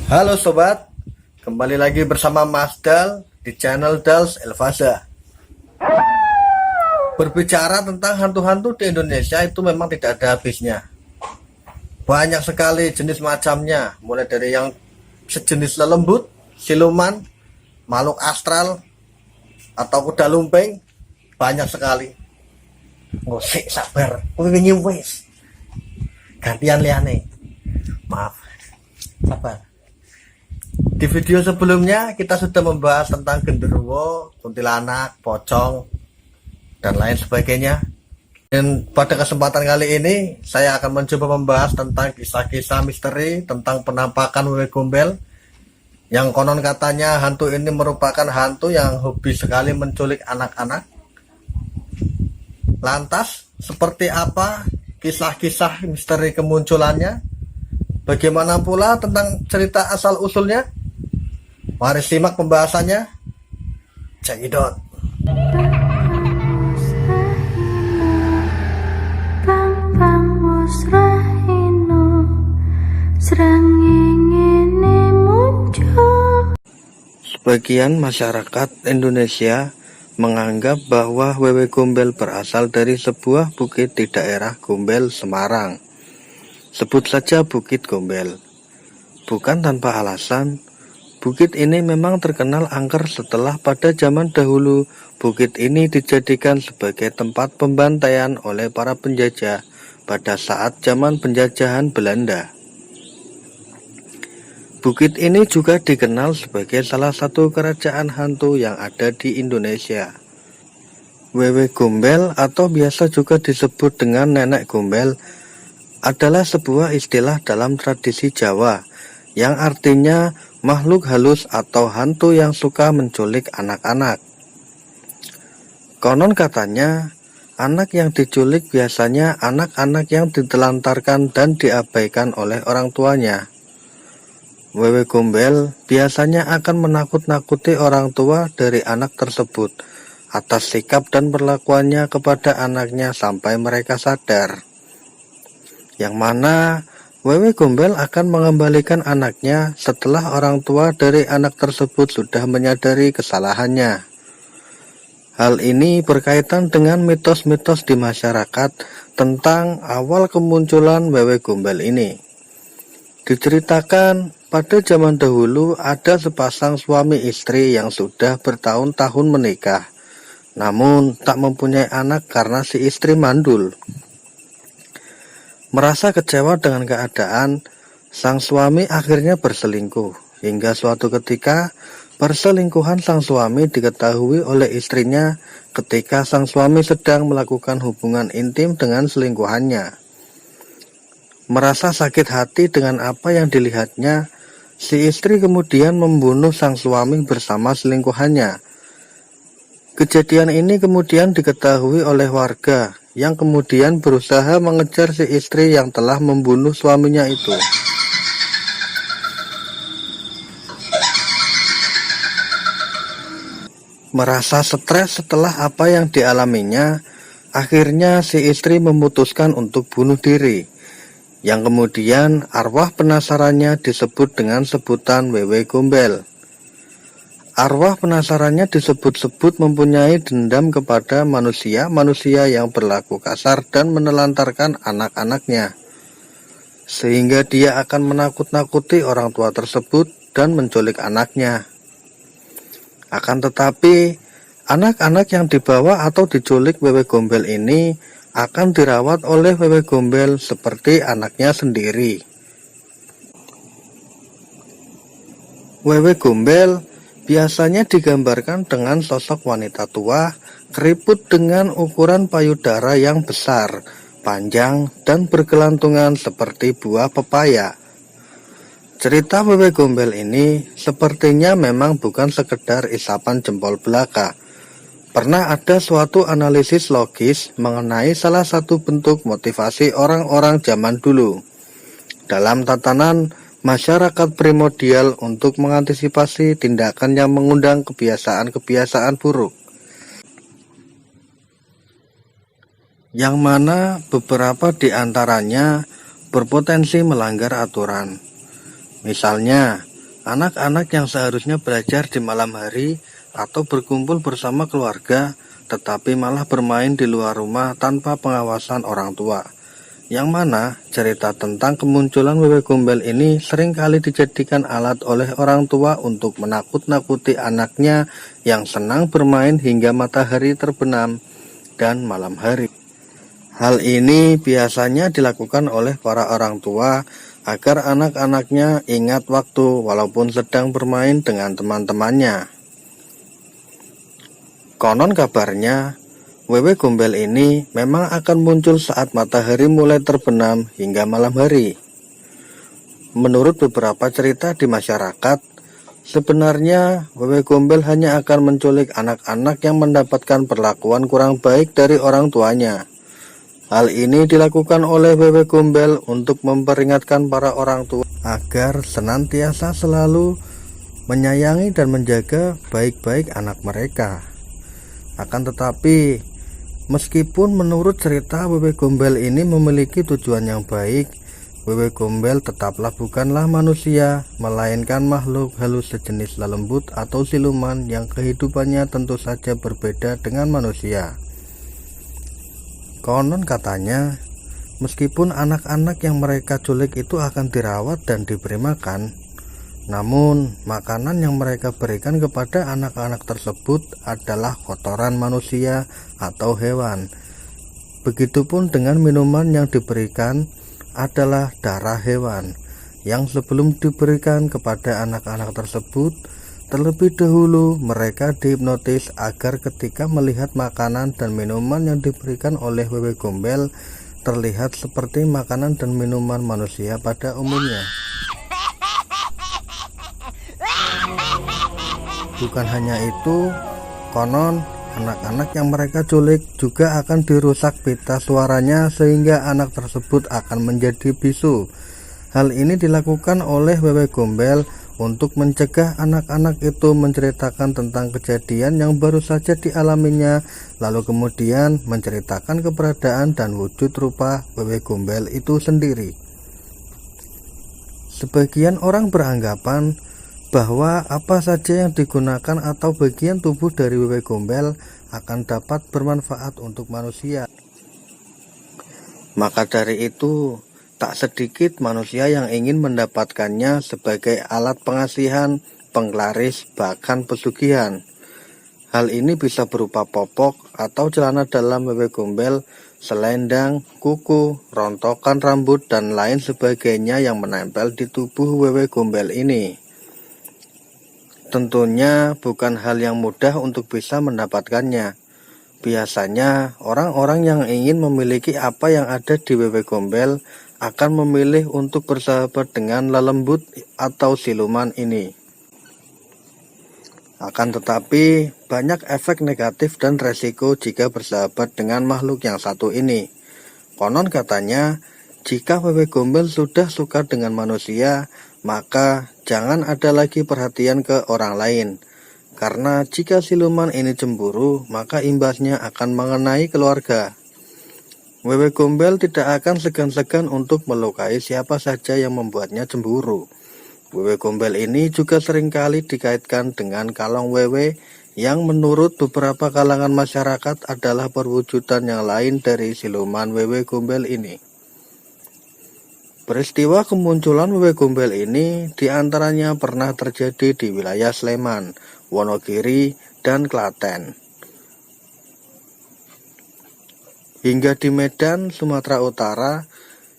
Halo sobat, kembali lagi bersama Mas Dal di channel Dals Elvaza. Berbicara tentang hantu-hantu di Indonesia itu memang tidak ada habisnya. Banyak sekali jenis macamnya, mulai dari yang sejenis lelembut, siluman, makhluk astral, atau kuda lumping, banyak sekali. Ngosik sabar, wingi wis. Gantian liane. Maaf. Sabar. Di video sebelumnya kita sudah membahas tentang genderuwo, kuntilanak, pocong, dan lain sebagainya. Dan pada kesempatan kali ini saya akan mencoba membahas tentang kisah-kisah misteri tentang penampakan wewe gombel, yang konon katanya hantu ini merupakan hantu yang hobi sekali menculik anak-anak. Lantas seperti apa kisah-kisah misteri kemunculannya? Bagaimana pula tentang cerita asal-usulnya? Mari simak pembahasannya. Cekidot. Sebagian masyarakat Indonesia menganggap bahwa wewe gombel berasal dari sebuah bukit di daerah Gombel, Semarang. Sebut saja Bukit Gombel. Bukan tanpa alasan, bukit ini memang terkenal angker setelah pada zaman dahulu bukit ini dijadikan sebagai tempat pembantaian oleh para penjajah pada saat zaman penjajahan Belanda. Bukit ini juga dikenal sebagai salah satu kerajaan hantu yang ada di Indonesia. Wewe Gombel atau biasa juga disebut dengan Nenek Gombel adalah sebuah istilah dalam tradisi Jawa yang artinya makhluk halus atau hantu yang suka menculik anak-anak. Konon katanya, anak yang diculik biasanya anak-anak yang ditelantarkan dan diabaikan oleh orang tuanya. Wewe Gombel biasanya akan menakut-nakuti orang tua dari anak tersebut atas sikap dan perlakuannya kepada anaknya sampai mereka sadar. Yang mana wewe gombel akan mengembalikan anaknya setelah orang tua dari anak tersebut sudah menyadari kesalahannya. Hal ini berkaitan dengan mitos-mitos di masyarakat tentang awal kemunculan wewe gombel ini. Diceritakan pada zaman dahulu ada sepasang suami istri yang sudah bertahun-tahun menikah, namun tak mempunyai anak karena si istri mandul. Merasa kecewa dengan keadaan, sang suami akhirnya berselingkuh. Hingga suatu ketika, perselingkuhan sang suami diketahui oleh istrinya ketika sang suami sedang melakukan hubungan intim dengan selingkuhannya. Merasa sakit hati dengan apa yang dilihatnya, si istri kemudian membunuh sang suami bersama selingkuhannya. Kejadian ini kemudian diketahui oleh warga, yang kemudian berusaha mengejar si istri yang telah membunuh suaminya itu. Merasa stres setelah apa yang dialaminya, akhirnya si istri memutuskan untuk bunuh diri, yang kemudian arwah penasarannya disebut dengan sebutan wewe gombel. Arwah penasarannya disebut-sebut mempunyai dendam kepada manusia-manusia yang berlaku kasar dan menelantarkan anak-anaknya, sehingga dia akan menakut-nakuti orang tua tersebut dan menculik anaknya. Akan tetapi, anak-anak yang dibawa atau diculik wewe gombel ini akan dirawat oleh wewe gombel seperti anaknya sendiri. Wewe gombel biasanya digambarkan dengan sosok wanita tua, keriput dengan ukuran payudara yang besar, panjang, dan bergelantungan seperti buah pepaya. Cerita wewe gombel ini sepertinya memang bukan sekedar isapan jempol belaka. Pernah ada suatu analisis logis mengenai salah satu bentuk motivasi orang-orang zaman dulu dalam tatanan masyarakat primordial untuk mengantisipasi tindakan yang mengundang kebiasaan-kebiasaan buruk, yang mana beberapa di antaranya berpotensi melanggar aturan. Misalnya, Anak-anak yang seharusnya belajar di malam hari atau berkumpul bersama keluarga, tetapi malah bermain di luar rumah tanpa pengawasan orang tua. Yang mana cerita tentang kemunculan wewe gombel ini seringkali dijadikan alat oleh orang tua untuk menakut-nakuti anaknya yang senang bermain hingga matahari terbenam dan malam hari. Hal ini biasanya dilakukan oleh para orang tua agar anak-anaknya ingat waktu walaupun sedang bermain dengan teman-temannya. Konon kabarnya, wewe gombel ini memang akan muncul saat matahari mulai terbenam hingga malam hari. Menurut beberapa cerita di masyarakat, sebenarnya wewe gombel hanya akan menculik anak-anak yang mendapatkan perlakuan kurang baik dari orang tuanya. Hal ini dilakukan oleh wewe gombel untuk memperingatkan para orang tua agar senantiasa selalu menyayangi dan menjaga baik-baik anak mereka. Akan tetapi, meskipun menurut cerita wewe gombel ini memiliki tujuan yang baik, wewe gombel tetaplah bukanlah manusia, melainkan makhluk halus sejenis lelembut atau siluman yang kehidupannya tentu saja berbeda dengan manusia. Konon katanya, meskipun anak-anak yang mereka culik itu akan dirawat dan diberi makan, namun makanan yang mereka berikan kepada anak-anak tersebut adalah kotoran manusia atau hewan. Begitupun dengan minuman yang diberikan adalah darah hewan, yang sebelum diberikan kepada anak-anak tersebut, terlebih dahulu mereka dihipnotis agar ketika melihat makanan dan minuman yang diberikan oleh wewe gombel terlihat seperti makanan dan minuman manusia pada umumnya. Bukan hanya itu, konon anak-anak yang mereka culik juga akan dirusak pita suaranya sehingga anak tersebut akan menjadi bisu. Hal ini dilakukan oleh wewe gombel untuk mencegah anak-anak itu menceritakan tentang kejadian yang baru saja dialaminya, lalu kemudian menceritakan keberadaan dan wujud rupa wewe gombel itu sendiri. Sebagian orang beranggapan bahwa apa saja yang digunakan atau bagian tubuh dari wewe gombel akan dapat bermanfaat untuk manusia. Maka dari itu, tak sedikit manusia yang ingin mendapatkannya sebagai alat pengasihan, penglaris, bahkan pesugihan. Hal ini bisa berupa popok atau celana dalam wewe gombel, selendang, kuku, rontokan rambut, dan lain sebagainya yang menempel di tubuh wewe gombel ini. Tentunya bukan hal yang mudah untuk bisa mendapatkannya. Biasanya orang-orang yang ingin memiliki apa yang ada di wewe gombel akan memilih untuk bersahabat dengan lelembut atau siluman ini. Akan tetapi, banyak efek negatif dan resiko jika bersahabat dengan makhluk yang satu ini. Konon katanya, jika wewe gombel sudah suka dengan manusia, maka jangan ada lagi perhatian ke orang lain. Karena jika siluman ini cemburu, maka imbasnya akan mengenai keluarga. Wewe gombel tidak akan segan-segan untuk melukai siapa saja yang membuatnya cemburu. Wewe gombel ini juga seringkali dikaitkan dengan kalong wewe yang menurut beberapa kalangan masyarakat adalah perwujudan yang lain dari siluman wewe gombel ini. Peristiwa kemunculan wewe gombel ini diantaranya pernah terjadi di wilayah Sleman, Wonogiri, dan Klaten. Hingga di Medan, Sumatera Utara,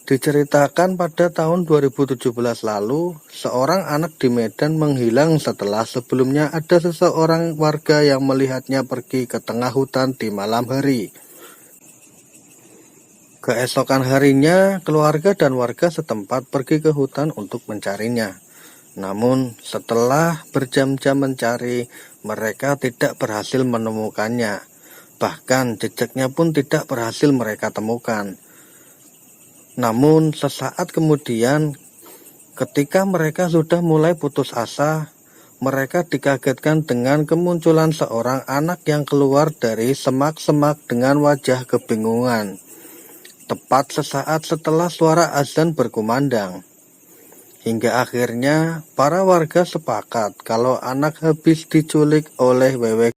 diceritakan pada tahun 2017 lalu, seorang anak di Medan menghilang setelah sebelumnya ada seseorang warga yang melihatnya pergi ke tengah hutan di malam hari. Keesokan harinya, keluarga dan warga setempat pergi ke hutan untuk mencarinya. Namun, setelah berjam-jam mencari, mereka tidak berhasil menemukannya. Bahkan jejaknya pun tidak berhasil mereka temukan. Namun sesaat kemudian, ketika mereka sudah mulai putus asa, mereka dikagetkan dengan kemunculan seorang anak yang keluar dari semak-semak dengan wajah kebingungan. Tepat sesaat setelah suara azan berkumandang. Hingga akhirnya para warga sepakat kalau anak habis diculik oleh Wewe.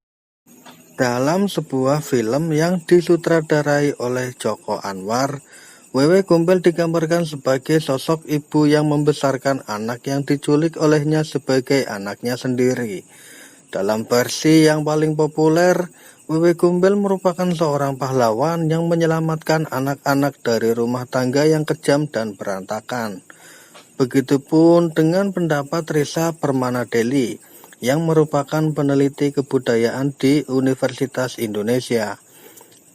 Dalam sebuah film yang disutradarai oleh Joko Anwar, Wewe Gombel digambarkan sebagai sosok ibu yang membesarkan anak yang diculik olehnya sebagai anaknya sendiri. Dalam versi yang paling populer, Wewe Gombel merupakan seorang pahlawan yang menyelamatkan anak-anak dari rumah tangga yang kejam dan berantakan. Begitupun dengan pendapat Risa Permanadeli yang merupakan peneliti kebudayaan di Universitas Indonesia,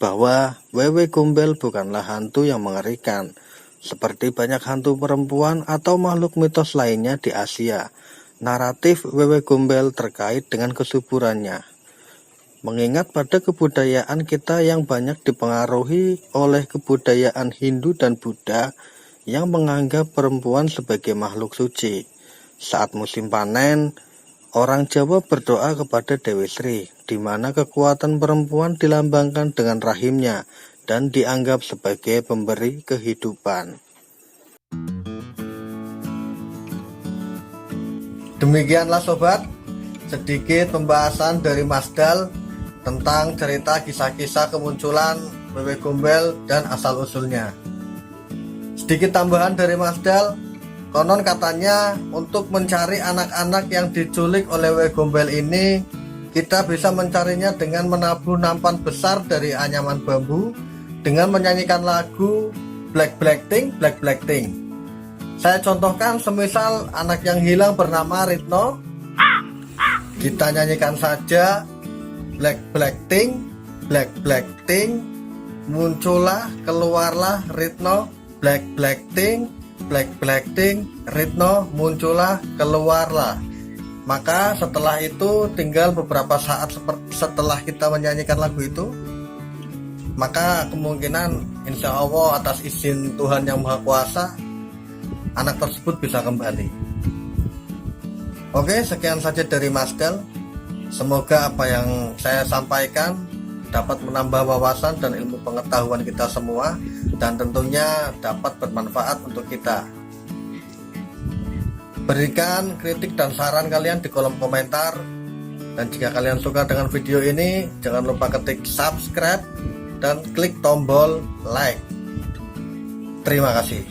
bahwa Wewe Gombel bukanlah hantu yang mengerikan, seperti banyak hantu perempuan atau makhluk mitos lainnya di Asia. Naratif Wewe Gombel terkait dengan kesuburannya, mengingat pada kebudayaan kita yang banyak dipengaruhi oleh kebudayaan Hindu dan Buddha yang menganggap perempuan sebagai makhluk suci. Saat musim panen, orang Jawa berdoa kepada Dewi Sri, di mana kekuatan perempuan dilambangkan dengan rahimnya dan dianggap sebagai pemberi kehidupan. Demikianlah sobat, sedikit pembahasan dari Mas Dal tentang cerita kisah-kisah kemunculan Wewe Gombel dan asal-usulnya. Sedikit tambahan dari Mas Dal, konon katanya untuk mencari anak-anak yang diculik oleh Wewe Gombel ini, kita bisa mencarinya dengan menabuh nampan besar dari anyaman bambu dengan menyanyikan lagu Black Black Thing, Black Black Thing. Saya contohkan semisal anak yang hilang bernama Ritno, kita nyanyikan saja Black Black Thing, Black Black Thing, muncullah keluarlah Ritno, Black Black Thing, Black Black Thing, Ritno muncullah keluarlah. Maka setelah itu tinggal beberapa saat setelah kita menyanyikan lagu itu, maka kemungkinan insya Allah atas izin Tuhan Yang Maha Kuasa, anak tersebut bisa kembali. Oke, sekian saja dari Mas Del. Semoga apa yang saya sampaikan dapat menambah wawasan dan ilmu pengetahuan kita semua, dan tentunya dapat bermanfaat untuk kita. Berikan kritik dan saran kalian di kolom komentar, dan jika kalian suka dengan video ini, jangan lupa ketik subscribe dan klik tombol like. Terima kasih.